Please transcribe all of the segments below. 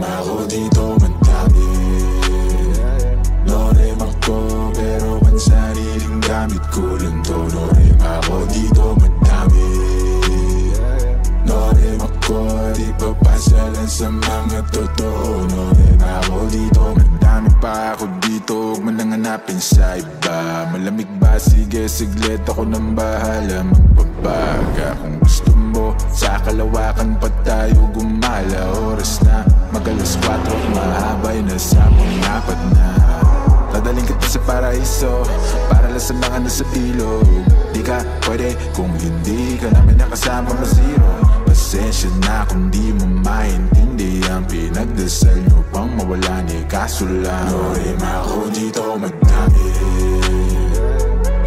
ako dito madami. No-rem ako pero pansariling gamit ko lang to. No-rem ako dito madami. No-rem ako di papasa lang sa mga totoo. No-rem ako dito madami pa ako dito. Huwag mo nang hanapin sa iba. Malamig ba? Sige siglit ako nang bahala magbabaga. Kung gusto mo sa kalawakan pa tayo gumala. Oras na mag-alas 4, mahabay na sa pang-apat na. Dadaling kita sa paraiso para lang sa mga nasa ilog. Di ka pwede kung hindi ka namin nakasama ma-zero. Pasensya na kung di mo maintindihan. Pinagdasal nyo pang mawala ni kaso lang. No-rem ako dito madami.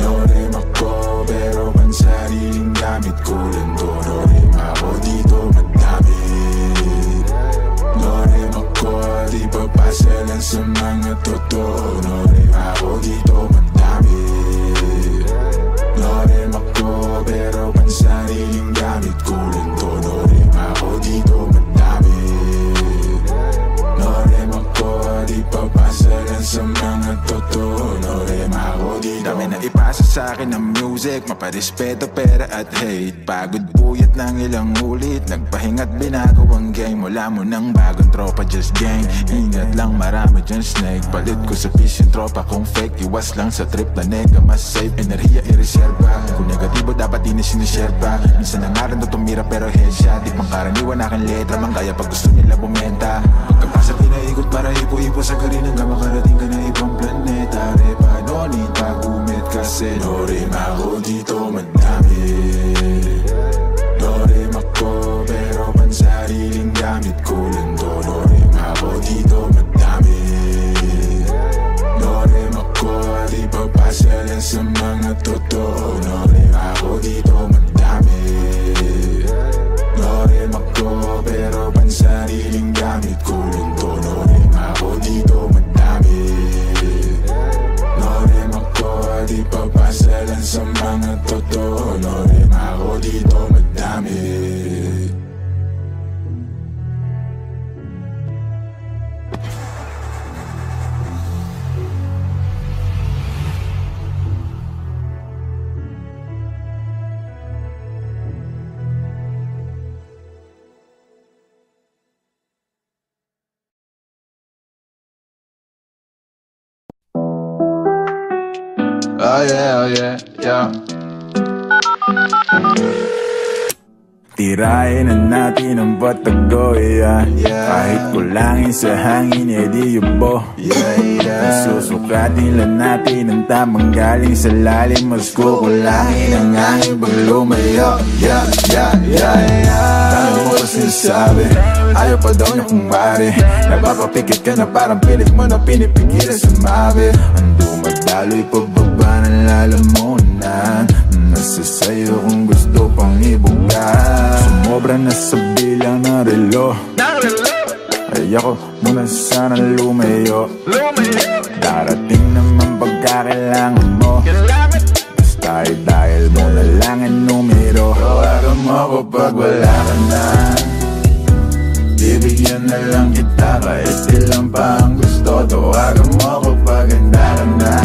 No-rem ako pero pansariling gamit ko lang to. No-rem ako dito madami. No-rem ako di papasa lang sa mga totoo. No-rem ako dito madami. No-rem ako pero pansariling gamit ko lang to. No-rem ako dito madami. No-rem ako di papasa lang sa mga totoo. No-rem ako dito. Dami na ipasa sa akin ng music, maparespeto, pera at hate. Pagod puyat ng ilang ulit, nagpahinga't binago ang game. Wala mo ng bagong tropa, just gang. Ingat lang, marami dyan snake. Palit ko sa fish yung tropa kung fake. Iwas lang sa trip na nega, mas safe. Enerhiya i-reserva, kung negatibo dapat di na sinishare pa. Minsan na nga rin to tumira pero headshot. Di pang karaniwan aking letra, manggaya pag gusto nila bumenta. Pagkapasa pinaikot para ipo-ipo sa garin hanggang makarating ka na ibang planeta. Repa, no need pag-umit kasi no-rem ako dito madami. No-rem ako pero pansariling gamit ko lang to. No-rem ako dito madami. No-rem ako di papasa lang sa mga totoo. No-rem ako dito madami. No-rem ako pero pansariling gamit ko lang to. No-rem ako dito madami. No-rem ako di papasa lang sa mga totoo. No-rem ako dito madami. Oh yeah, yeah. Tirahin na natin ang Patagoya. Kahit kulangin sa hangin, edi yubo. Susukatin lang natin ang tamang galing sa lalim. Mas kukulangin ang hangin pag lumayo. Dami mo pa sinasabi, ayaw pa daw niya kung mari. Napapapikit ka na parang pilit mo na pinipigilan sumabi. Ang dumadalo'y pababa ng lalamunan. Nasa sayo kung gusto pang ibuga. Sumobra na sa bilang ng relo. Ay ako muna sana lumayo. Darating naman pagkakailangan mo. Basta dahil mo na lang ang numero. Tawagan mo ako pag wala ka na. Bibigyan na lang kita kahit ilang pa ang gusto. Tawagan mo ako pag handa ka na.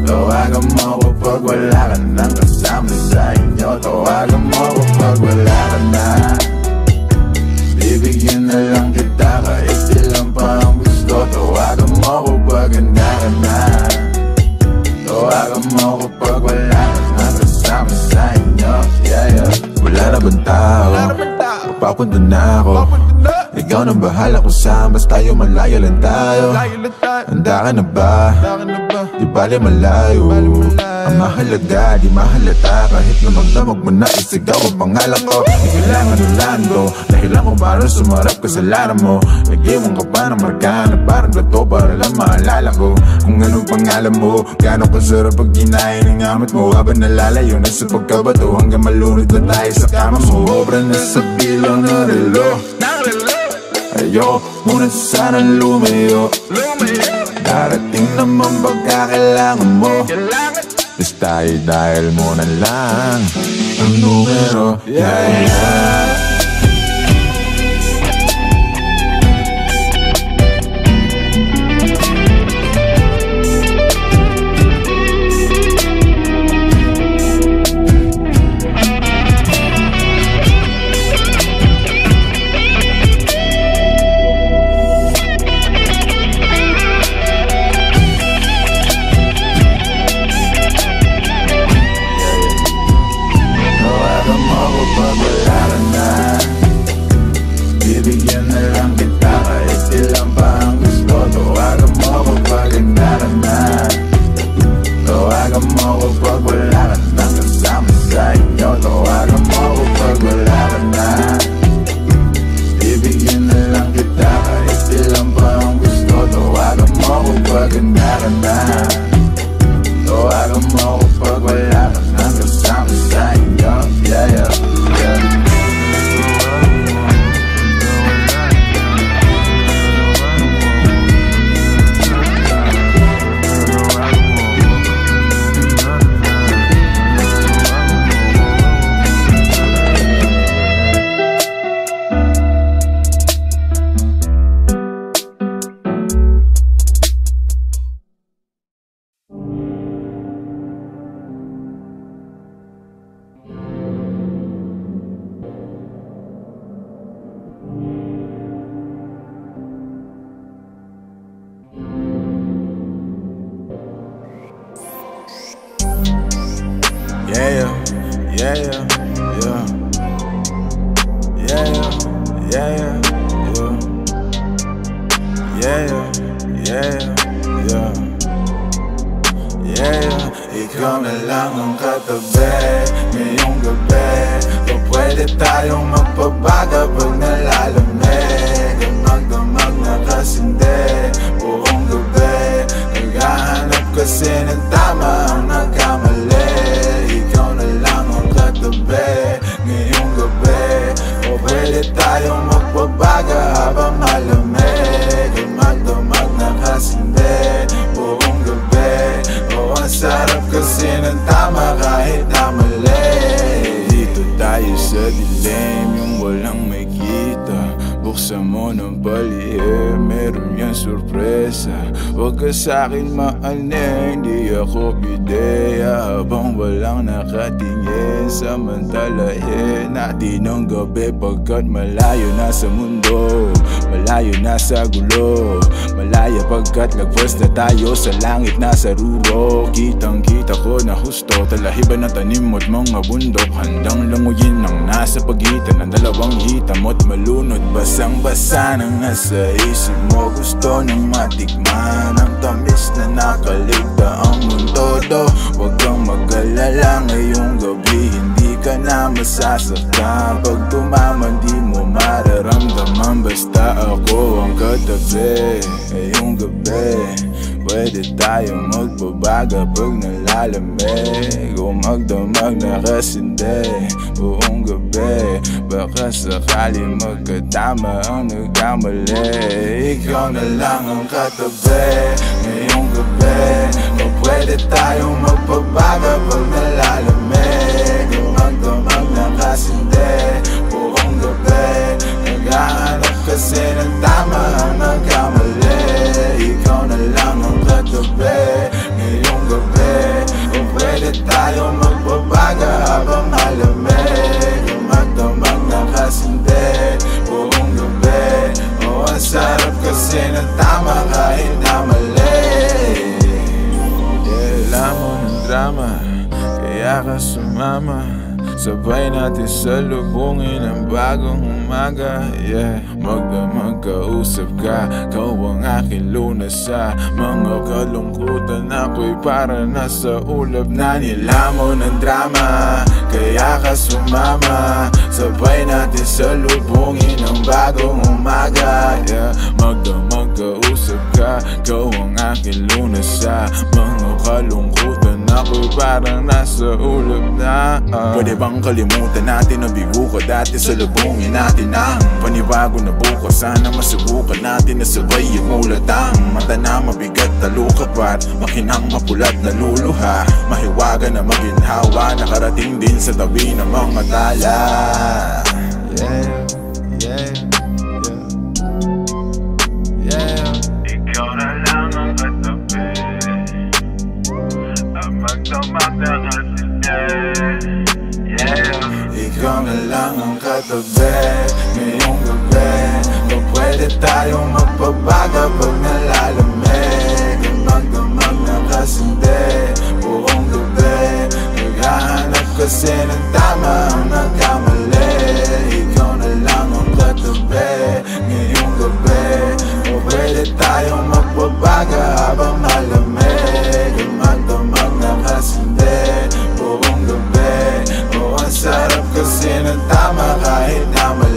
Tawagan mo ako pag wala ka nang kasama sa inyo. Tawagan mo ako pag wala ka na. Bibigyan na lang kita kahit ilang pa ang gusto. Tawagan mo ako pag handa ka na. Tawagan mo ako pag wala ka nang kasama sa inyo. Wala na bang tao? Papunta na ako. Ikaw na bahala kung saan, basta tayo malayo lang tayo. Handa ka na ba? Di bali malayo. Ang mahalaga, di mahalata. Kahit lamag-lamag mo na isigaw ang pangalan ko. Di kailangan ulan ko, dahilan ko parang sumarap kasalanan mo. Nag-iwan ka pa ng marka na parang plato para lang maalala ko kung anong pangalan mo. Gano'ng kasarap pag ginahin ang amat mo. Habang nalalayo na sa pagkabato hanggang malunod na tayo sa kama mo. Obra na sa bilang ng relo. Ayaw muna sana lumayo. Darating naman pagkakailangan mo. Basta dahil mo na lang ang numero. Ikaw na lang ang katabi ngayong gabi. O pwede tayong magpabaga pag nalalamig. Magdamag na kasindi buong gabi. Naghahanap kasi ng tama ang nagkamali. Ikaw na lang ang katabi ngayong gabi. O pwede tayong magpabaga habang malamig. Magdamag na kasindi buong gabi. O ang sarap kasi ng tama kahit na mali. Dito tayo sa dilim, yung walang may kita. Buksan mo ng palihim, meron yan sorpresa. Huwag ka sa'kin maaning, di ako bideya. Habang walang nakatingin, samantalahin natin ang gabi. Pagkat malayo na sa mundo, malayo na sa gulo. Malaya pagkat lagpas na tayo sa langit na sa ruro. Kitang kita ko na husto, talahiban ng tanim mo't mga bundok. Handang languyin ang nasa pagitan ng dalawang hitam mo't malunod. Basang-basa nang nasa isip mo, gusto nang matikman ang tamis na nakaligta ang mundo do. Huwag kang mag-alala ngayong gabi, hindi ka na masasaktan. Pag tumaman di mo mararamdaman, basta ako ang katabi ngayong gabi. Pwede tayong magbabaga pag nalalamig. O magdamag na kasindi buong gabi. Baka sakali magkatama ang nagkamali. Ikaw na lang ang katabi ngayong gabi. O pwede tayong magbabaga pag nalalamig. O magdamag na kasindi buong gabi. Naghahanap kasi ng tama ang nagkamali. Ikaw na lang ang katabi ngayong gabi. O pwede tayong magbabaga habang malamig. O magdamag na kasindi buong gabi. O ang sarap kasi ng tama kahit na mali. Alam mo ng drama, kaya ka sumama. Sabay natin salubungin ang bagong umaga. Magdamag kausap ka, kau ang aking lunas sa mga kalungkutan. Ako'y para nasa ulap na nilamon ng drama. Kaya ka sumama, sabay natin salubungin ang bagong umaga. Magdamag kausap ka, kau ang aking lunas sa mga kalungkutan. Ako'y parang nasa ulap na. Pwede bang kalimutan natin ang bigo ko dati? Salubungin natin ang panibago na bukas. Sana masubukan natin na sabay yung ulatang mata na mabigat na lukapat, makinang mapulat na luluha. Mahiwaga na maginhawa, nakarating din sa tabi ng mga tala. Ikaw na lang ang katabi, ang magdamag na kasindi. Ikaw na lang ang katabi ngayong gabi. O pwede tayong magpabaga pag nalalamig. Magdamag na kasindi buong gabi. Naghahanap kasi ng tama ang nagkamali. Ikaw na lang ang katabi ngayong gabi. O pwede tayong magpabaga habang malamig. Magdamag na kasindi buong gabi. O ang sarap kasi ng tama kahit na mali.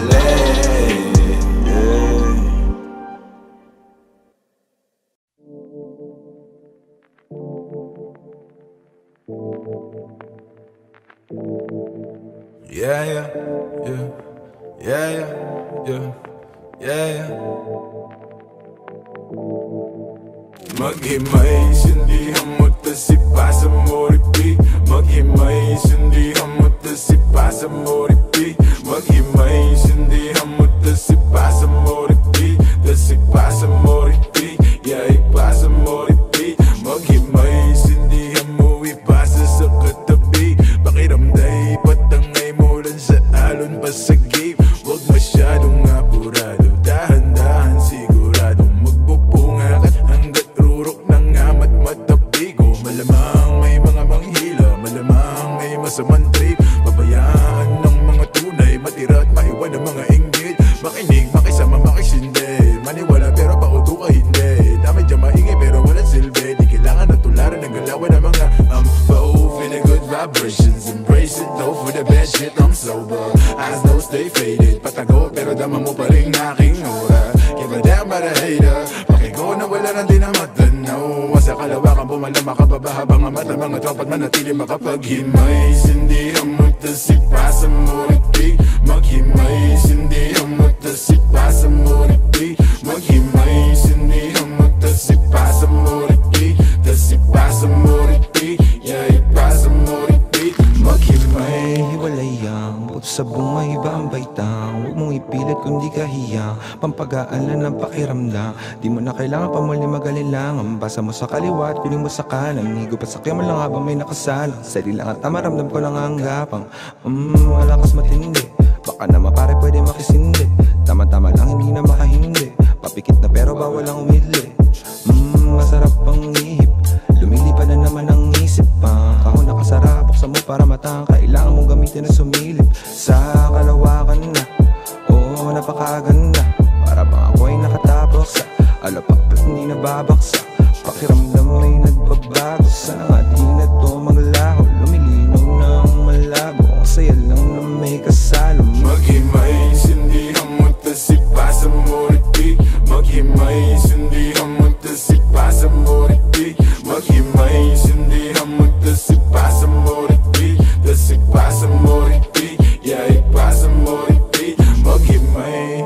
Maghimay, sindihan mo tas ipasa mo repeat. Maghimay, sindihan mo tas ipasa mo repeat. Maghimay, sindihan mo tas ipasa mo repeat. Tas ipasa mo repeat, yeah, ipasa mo repeat. Maghimay, sindihan mo ipasa sa katabi. Pakiramday, patangay mo lang sa alon pasagip. Huwag masyadong apurado, dahan-dahan siguradong magbubunga ka hanggat rurok ng amat matabigo. Malamang may mga manghila, malamang may masamang trip. Pabayaan ng mga tunay, matira at maiwan ng mga inggit. Makinig, makisama, na di na matanaw. Sa kalawakan pumalam makababa habang ang mata mga tropa't manatili makapaghimay. Sindihan mo tasik pa sa muriti, maghimay. Sindihan mo tasik pa sa muriti, maghimay. Sindihan mo tasik pa sa muriti, tasik pa sa muriti, yay pa sa muriti, maghimay. Hiwalay ang bukod sa bunga iba ang baitang. Huwag mong ipilit kung di ka hiyang, pampagaalan ng pakiramdam. Di mo na kailangan pa muli magalinlang. Basa mo sa kaliwa at piling mo sa kanan. Higop at sakya mo lang habang may nakasalang. Sali lang at maramdam ko lang ang gapang. Malakas matindi, baka na mapare pwede makisindi. Tama-tama lang hindi na makahindi, papikit na pero bawal ang umidli. Masarap ang ihip, lumilipad na naman ang isip. Kahon nakasara, buksan mo para matang. Kailangan mong gamitin na sumilip sa kalawakan na. Oo, napakaganda, para bang ako ay nakatapos sa alapak at hindi nababaksa. Pakiramdam ay nagbabago, sana nga di na to maglaho. Lumilinaw ng malabo, ang saya lang na may kasalo. Maghimay, sindihan mo tasik pa sa muriti, maghimay. Sindihan mo tasik pa sa muriti, maghimay. Sindihan mo tasik pa sa muriti, tasik pa sa muriti, yay pa sa muriti, maghimay.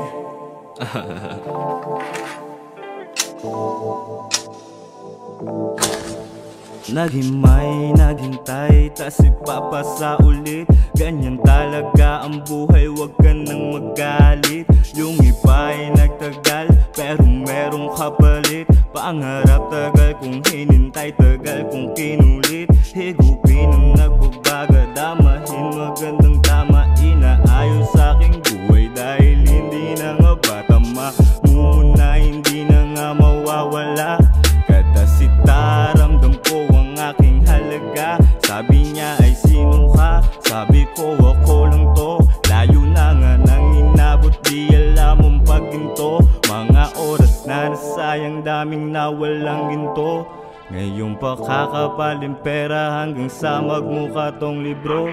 Naghimay, naghintay, tas ipapasa ulit. Ganyan talaga ang buhay, wag ka nang magalit. Yung iba ay nagtagal, pero merong kapalit. Pangarap tagal kong hinintay, tagal kong kinulit. Higupin ang nagbabaga, damahin magandang tama. Inaayos sa aking buhay dahil hindi na nga ba tama. Muna hindi na nga mawawala. Katasita, ramdam ko ang aking halaga. Sabi niya ay sino ka? Sabi ko ako lang to. Layo na nga nang inabot, di alam ang pagginto. Mga oras na nasayang, daming nawalang ginto. Ngayon pa kakapaling pera hanggang sa magmukha tong libro.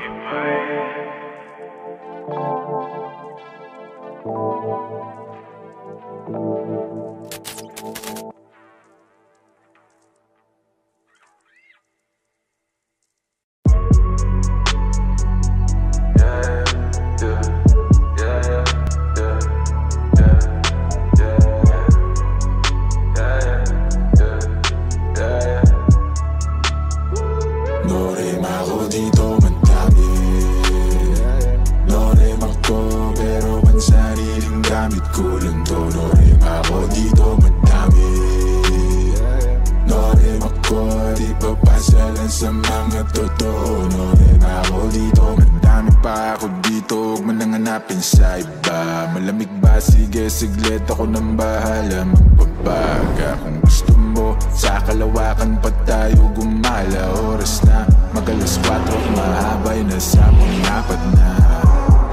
Sa mga totoo, no rin ako dito. Mandami pa ako dito, huwag mo nang hanapin sa iba. Malamig ba? Sige, siglit, ako nang bahala magbabaga. Kung gusto mo, sa kalawakan pa tayo gumala. Oras na, mag-alas 4, mahabay na sa pang-apat na.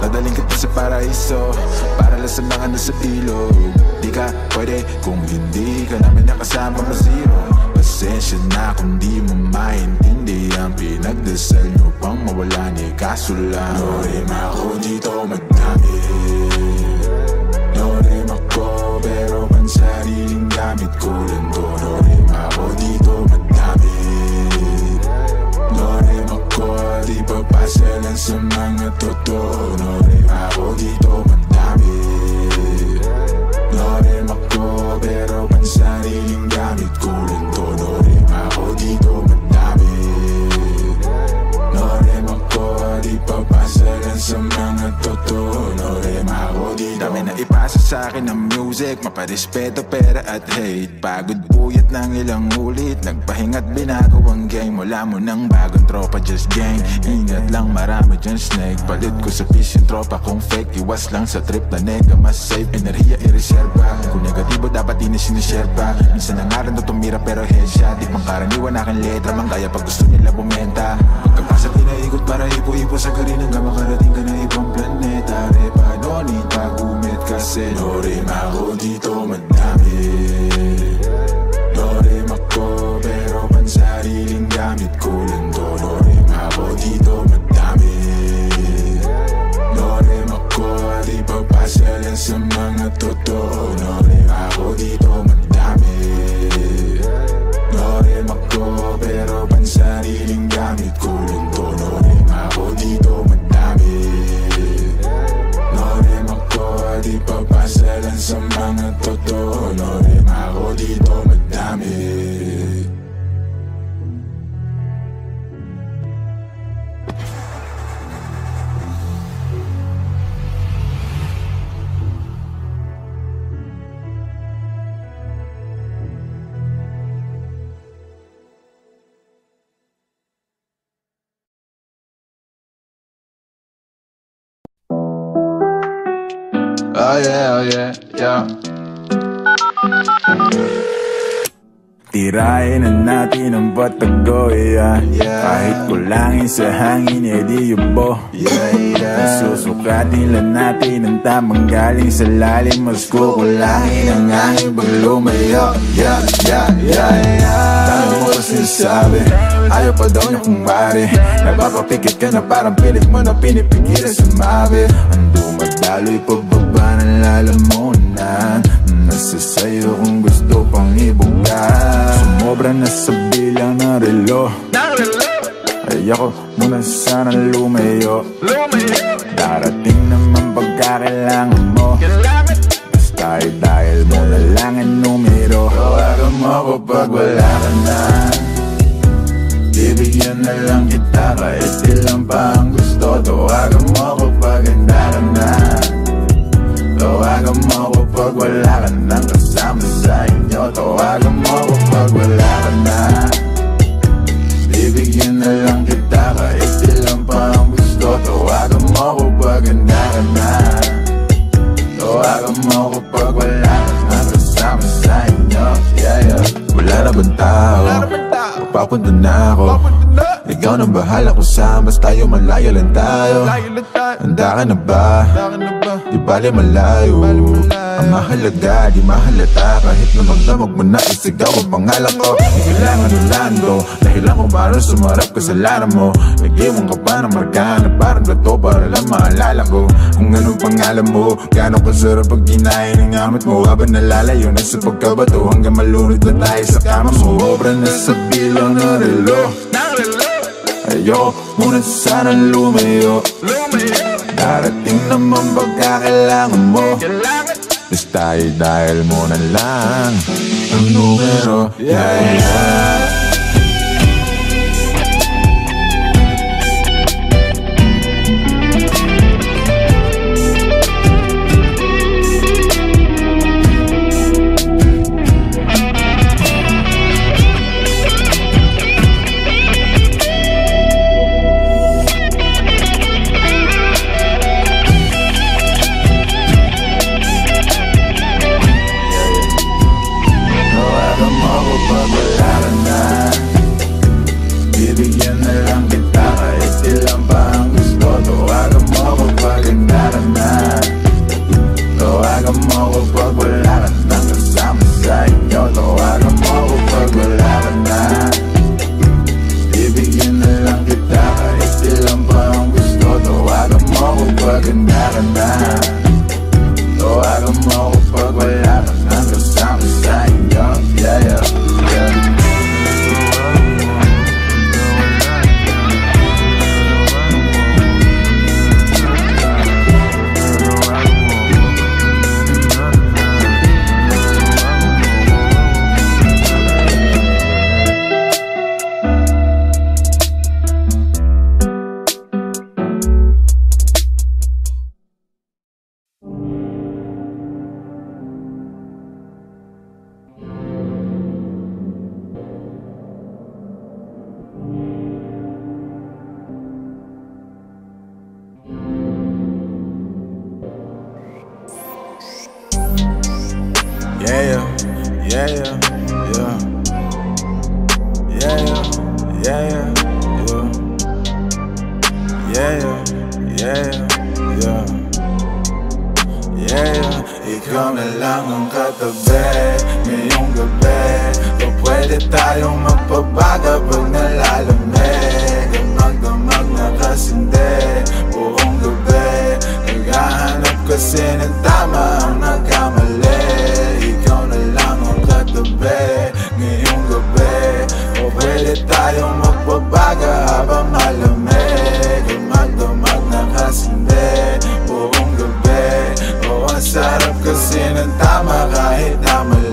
Dadaling kita sa paraiso, para lang sa mga nasa ilog. Di ka pwede kung hindi ka namin nakasama ma-zero. Pasensya na kung di mo maintindihan, pinagdasal nyo pang mawala ni kaso lang. No rin ako dito madami, no rin ako pero pansariling gamit ko lang to. No rin ako dito madami, no rin ako di papasalan sa mga totoo. No rin ako dito madami, no rin ako pero pansariling gamit ko lang to. No rin ako dito madami, no rin ako di papasalan sa mga totoo. No rin ako dito. Dami na ipasa sa akin ng music, maparespeto, pera at hate. Pagod puyat ng ilang ulit, nagpahinga't binago ang game. Wala mo ng bagong tropa, just gang. Ingat lang, marami dyan snake. Palit ko sa peace yung tropa kung fake. Iwas lang sa trip na nega, mas safe. Enerhiya i-reserva, kung negatibo dapat ini sinishare pa. Minsan na nga rin to tumira pero headshot. Di pang karaniwan aking letra, manggaya pag gusto nila bumenta. Pagkapasat inaikot para ipo-ipo sa garin hanggang makarating ka na ibang planeta. Repa, no need pag-umit kasi no rin ako dito madami, no rin ako pero pansariling gamit ko lang to. No rin ako dito madami, no rin ako di papasalan sa mga totoo. No rin ako dito madami, no rin ako dito madami. Oh yeah, yeah. Tirahin na natin ang batagoy, kahit kulangin sa hangin, edi yubo. Susukatin lang natin ang tamang galing sa lalim, mas kukulangin ang hangin pag lumayo. Dami mo pa sinasabi, ayaw pa daw niya kung mari. Napapapikit ka na parang pilit mo na pinipigilan sumabi. Ang dumadalo'y pababa ng lalamunan, nasa sayo kung gusto pang ibuga. Sumobra na sa bilang ng relo, ayoko muna sana lumayo. Darating naman pagkakailangan mo, basta dahil mo na lang ang numero. Tawagan mo ako pag wala ka na, bibigyan na lang kita kahit ilan pa ang gusto. Tawagan mo ako pag handa ka na, tawagan mo ako pag wala ka nang kasama sa inyo. Tawagan mo ako pag wala ka na, bibigyan na lang kita kahit ilan pa ang gusto. Tawagan mo ako pag handa ka na, tawagan mo ako pag wala ka nang kasama sa inyo. Wala na bang tao, mapapunta na ako. Ikaw nang bahala kung saan, basta tayo malayo lang tayo. Handa ka na ba? Di bali malayo. Ang mahalaga, di mahalata, kahit na magdamag mo na isigaw ang pangalan ko. Di kailangan ulan ko, dahilan kung parang sumarap kasalanan mo. Nag-iwan ka pa ng marka na parang gato para lang maalala ko kung anong pangalan mo. Gano'ng kasarap pag ginahin ng amat mo, habang nalalayo na sa pagkabato, hanggang malunod na tayo sa kama mo. Sobra na sa bilang ng relo, ayoko muna sana lumayo. Darating naman pagkakailangan mo, basta dahil mo na lang ang numero. Bibigyan na lang kita kahit ilan pa ang gusto. Tawagan mo ako pag handa ka na, tawagan mo ako pag wala ka nang kasama sa inyo. Tawagan mo ako pag wala ka na, bibigyan na lang kita kahit ilan pa ang gusto. Tawagan mo ako pag handa ka na, tawagan mo ako pag wala ka nang kasama sa inyo. Ikaw na lang ang katabi ngayong gabi, o pwede tayong magpabaga pag nalalamig. Ang magdamag na kasindi buong gabi, naghahanap kasi ng tama ang nagkamali. Ikaw na lang ang katabi ngayong gabi, o pwede tayong magpabaga habang malamig. Ang magdamag na kasindi buong gabi, o ang sarap kasi ng tama kahit na mali.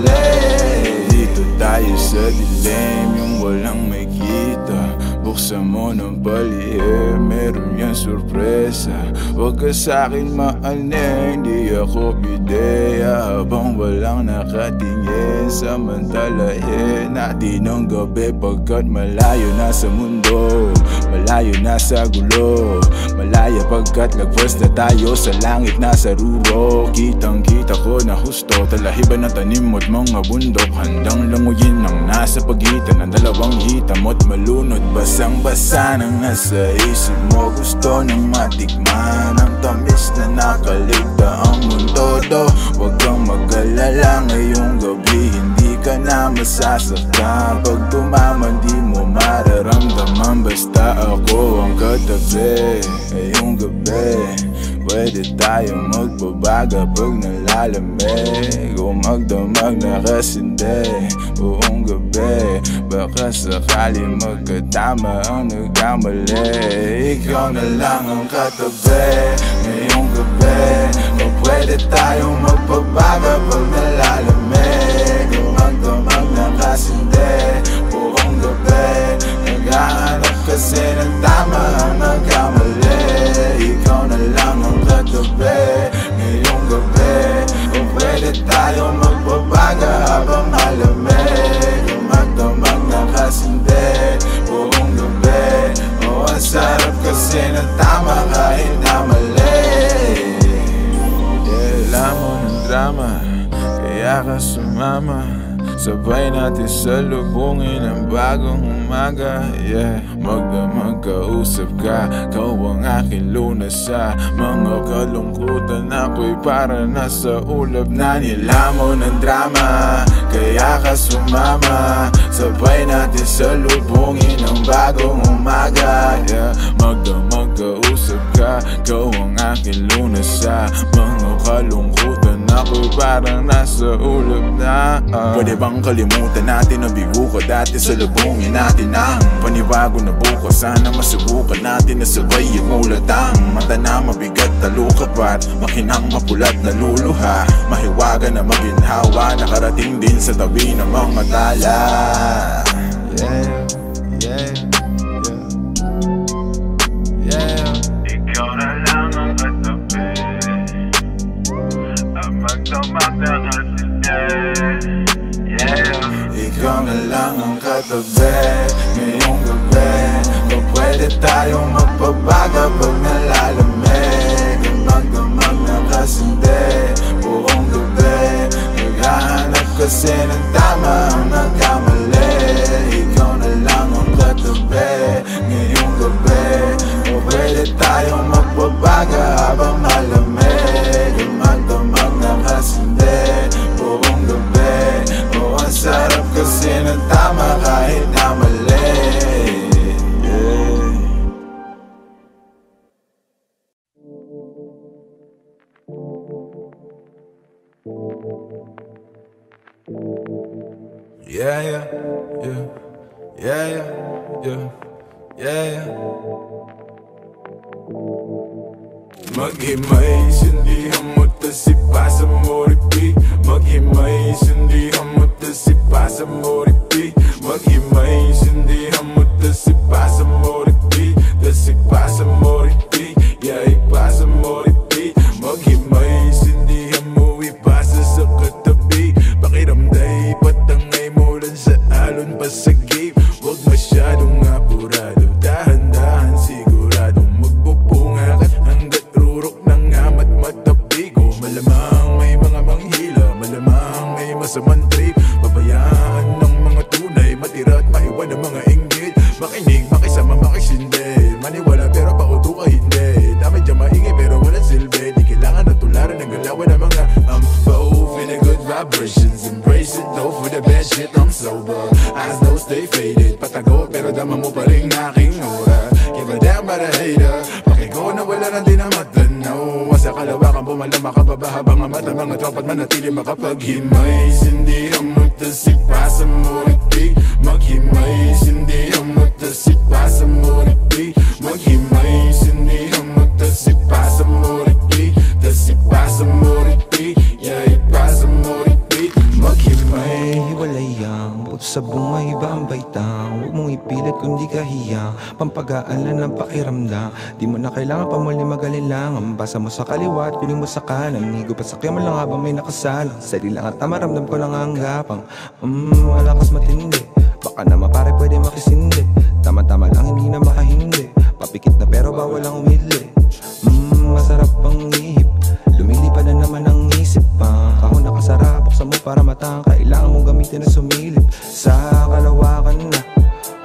mo ng palihe, meron yan sorpresa. Huwag ka sa'kin maaning, di ako bideya. Habang walang nakatingin, samantalahin natin ang gabi. Pagkat malayo na sa mundo, malayo na sa gulo, malaya pagkat lagpas na tayo sa langit na sa ruro. Kitang kita ko na husto, talahiban ng tanim mo't mga bundok. Handang languyin ang nasa pagitan ng dalawang hita mo't malunod. Basang basa nang nasa isip mo, gusto nang matikman ang tamis na nakaligta ang mundo do. Huwag kang mag-alala ngayong gabi, hindi ka na masasaktan. Pag tumaman di mo mararamdaman, basta ako ang katabi. Ngayong gabi pwede tayong magbabaga pag nalalamig, o magdamag na kasindi buong gabi. Baka sakali magkatama ang nagkamali, ikaw na lang ang katabi. Ngayong gabi o pwede tayong magbabaga pag nalalamig, o magdamag na kasindi buong gabi. Naghahanap kasi ng tama ang nagkamali, ikaw na lang ang katabi. Ngayong gabi o pwede tayong magbabaga habang malamig, o magdamag na kasindi buong gabi. O ang sarap kasi ng tama kahit na mali. Alam mo ng drama, kaya ka sumama. Sabay natin salubungin ang bagong umaga. Yeah, magdamag kausap ka, kau ang aking lunas sa mga kalungkutan. Ako'y para nasa ulap na nilamo ng drama, kaya ka sumama. Sabay natin salubungin ang bagong umaga. Yeah, magdamag kausap ka, kau ang aking lunas sa mga kalungkutan. Ako'y parang nasa ulap na. Pwede bang kalimutan natin ang bigo ko dati? Salubungin natin ang panibago na bukas. Sana masubukan natin na sabay ang ulatang mata na mabigat na lukapat, makinang mapulat na luluha, mahiwaga na maginhawa, nakarating din sa tabi ng mga tala. Yeah, yeah, yeah, yeah. Ikaw na lang ang katabi, ang magdamag na kasindi. Yeah. Ikaw na lang ang katabi. Ngayong gabi o pwede tayong magpabaga pag nalalamig, o magdamag na kasindi buong gabi. Naghahanap kasi ng tama ang nagkamali, ikaw na lang ang katabi. Ngayong gabi o pwede tayong magpabaga habang malamig, o magdamag na kasindi buong gabi. O ang sarap kasi ng tama kahit na mali. Yeah, yeah, yeah, yeah, yeah, yeah, yeah. Maghimay, sindihan mo tas ipasa mo repeat. Maghimay, sindihan mo tas ipasa mo repeat. Maghimay, sindihan mo tas ipasa mo repeat. Tas ipasa mo repeat, yeah, ipasa mo repeat. Maghimay, sindihan mo ipasa sa katabi. Pakiramday, patangay mo lang sa alon pa sa gate. Huwag masyadong apurado, dahan-dahan siguradong magpupunga ka hanggat rurok ng amat matapigo. Malamang may mga manghila, malamang may masamang trip. Pabayaan ng mga tunay, matira at maiwan ng mga inggit. Makinig, makisama, makisindi, maniwala pero pauto ka hindi. Dami dyan maingay pero walang silbi. Di kailangan na tularan ng galawan ng mga pa-off in a good vibrations. Embrace it, though for the bad shit I'm sober. Eyes though stay faded, patago pero dama mo pa rin aking aura. Give a damn about a hater, pakigo na wala nang di na matanaw. Sa kalawakan pumalama ka pa ba habang ang mata mga tropa't manatili makapaghimay. Sindihan mo tas ipasa mo repeat. Maghimay, sindihan mo tas ipasa mo repeat. Maghimay, sindihan mo tas ipasa mo repeat. Tas ipasa mo repeat, yeah, ipasa mo repeat. Maghimay. Hiwalay ang Lambot sa bunga, iba ang baitang. Huwag mong ipilit kung di ka hiya. Pampagaan lang ng pakiramdam. Di mo na kailangan pa muli magalinlangan. Basa mo sa kaliwa at kunin mo sa kanan. Higo pa sakyan mo lang habang may nakasalang. Sali lang at maramdam ko lang ang gapang. Malakas matindi. Baka naman pare pwede makisindi. Tama-tama lang hindi na makahindi. Papikit na pero bawal lang umidli. Masarap ang ihip. Lumilipad na naman ang isip pa. Kahon nakasara, buksan mo para matang. Kailangan mong gamitin na sumilip sa kalawakan na.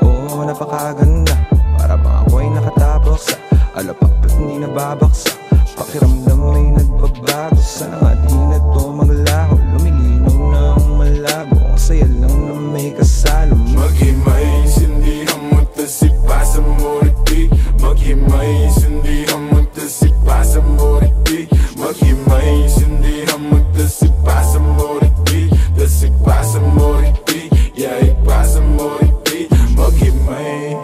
Oo, napakaganda. Para bang ako ay nakatapos sa alapak at hindi nababaksa. Pakiramdam ay nagbabago. Sana nga di na to maglaho. Lumilinaw ng malabo. Ang saya lang na may kasalo. Maghimay, sindihan mo tasipa sa moriti. Maghimay, sindihan mo tasipa sa moriti. Maghimay, sindihan mo tasipa sa moriti. Tasipa sa moriti, yay pa sa moriti. Maghimay.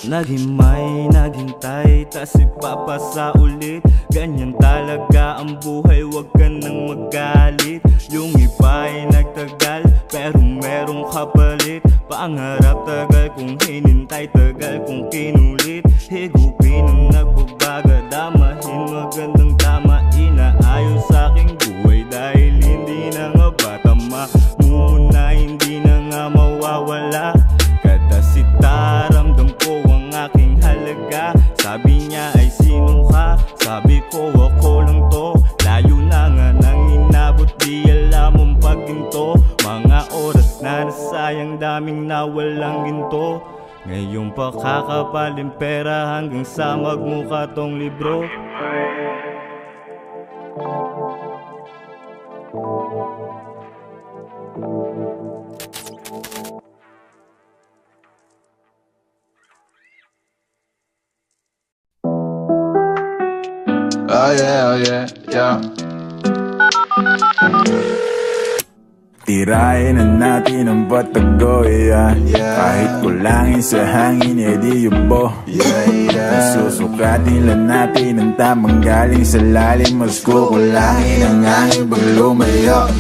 Naghimay, naghintay, tas ipapasa ulit. Ganyan talaga ang buhay, wag ka nang magalit. Yung iba ay nagtagal, pero merong kapalit. Pangarap tagal kong hinintay, tagal kong kinulit. Higupin ang nagbabaga, damahin magandang tama. Inaayos sa aking buhay dahil hindi na nga ba tama. Muna hindi na nga mawawala. Kadasita, ramdam ko ang aking halaga. Sabi niya ay sino ka? Sabi ko ako lang to. Layo na nga nang inabot, di alam ang pagginto. Mga oras na nasayang, daming nawalang ginto. Ngayon pa kakapaling pera hanggang sa magmukha tong libro. Oh yeah, yeah. Tirahin na natin ang batago, yeah. Kahit kulangin sa hangin, edi yubo. Susukatin lang natin ang tamang galing sa lalim. Mas kukulangin ang hangin pag lumayo.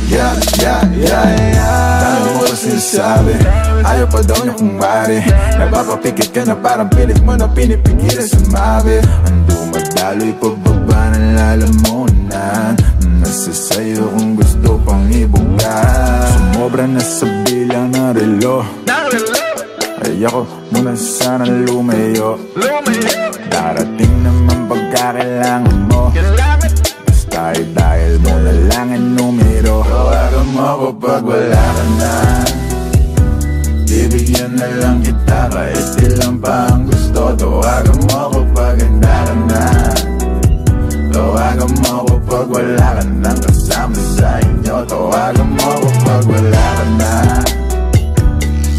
Dami mo pa sinasabi, ayaw pa daw niya kung mari. Napapapikit ka na parang pilit mo na pinipigilan sumabi. Ang dumadalo'y pababa ng lalamunan. Nasa sayo kung gusto pang ibuga. Sumobra na sa bilang ng relo. Ayoko muna sana lumayo. Darating naman pagkakailangan mo. Basta dahil mo na lang ang numero. Tawagan mo ako pag wala ka na. Bibigyan na lang kita kahit ilan pa ang gusto. Tawagan mo ako pag handa ka na. Tawagan mo ako pag wala ka nang kasama sa inyo. Tawagan mo ako pag wala ka na.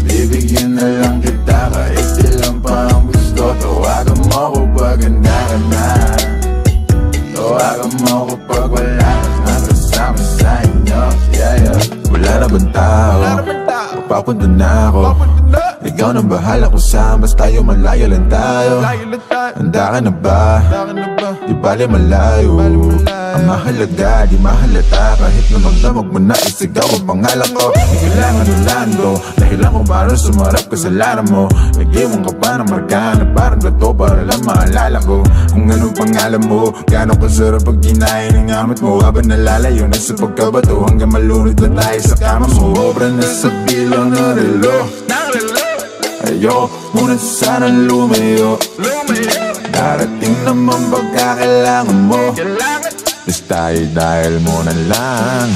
Bibigyan na lang kita kahit ilan pa ang gusto. Tawagan mo ako pag handa ka na. Tawagan mo ako pag wala ka nang kasama sa inyo. Wala na bang tao? Papunta na ako. Ikaw nang bahala kung saan, basta tayo malayo lang tayo. Handa ka na ba? Di bali malayo. Ang mahalaga, di mahalata. Kahit namag-damag mo na isigaw ang pangalan ko. Di kailangan nulando, dahilan ko para sumarap kasalanan mo. Nag-iwan ka pa ng marka na parang gato para lang maalala ko kung anong pangalan mo. Gano'ng kasarap pag kinain ng amat mo. Habang nalalayo na sa pagkabato hanggang malunod na tayo sa kama mo. Sobra na sa bilang ng relo. Ayoko muna sana lumayo. Darating naman pagkakailangan mo. Basta dahil mo na lang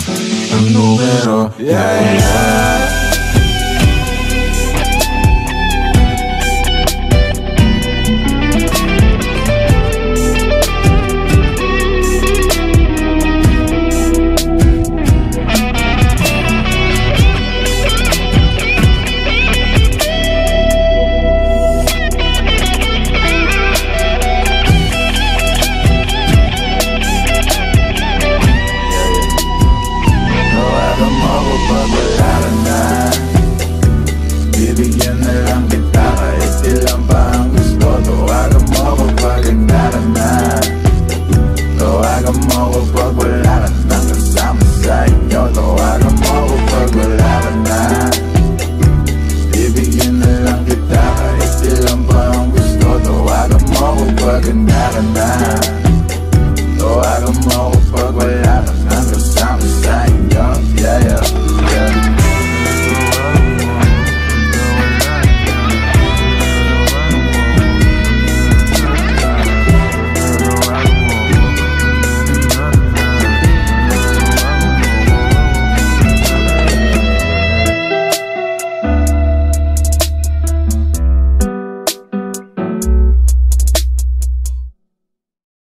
ang numero. Yeah.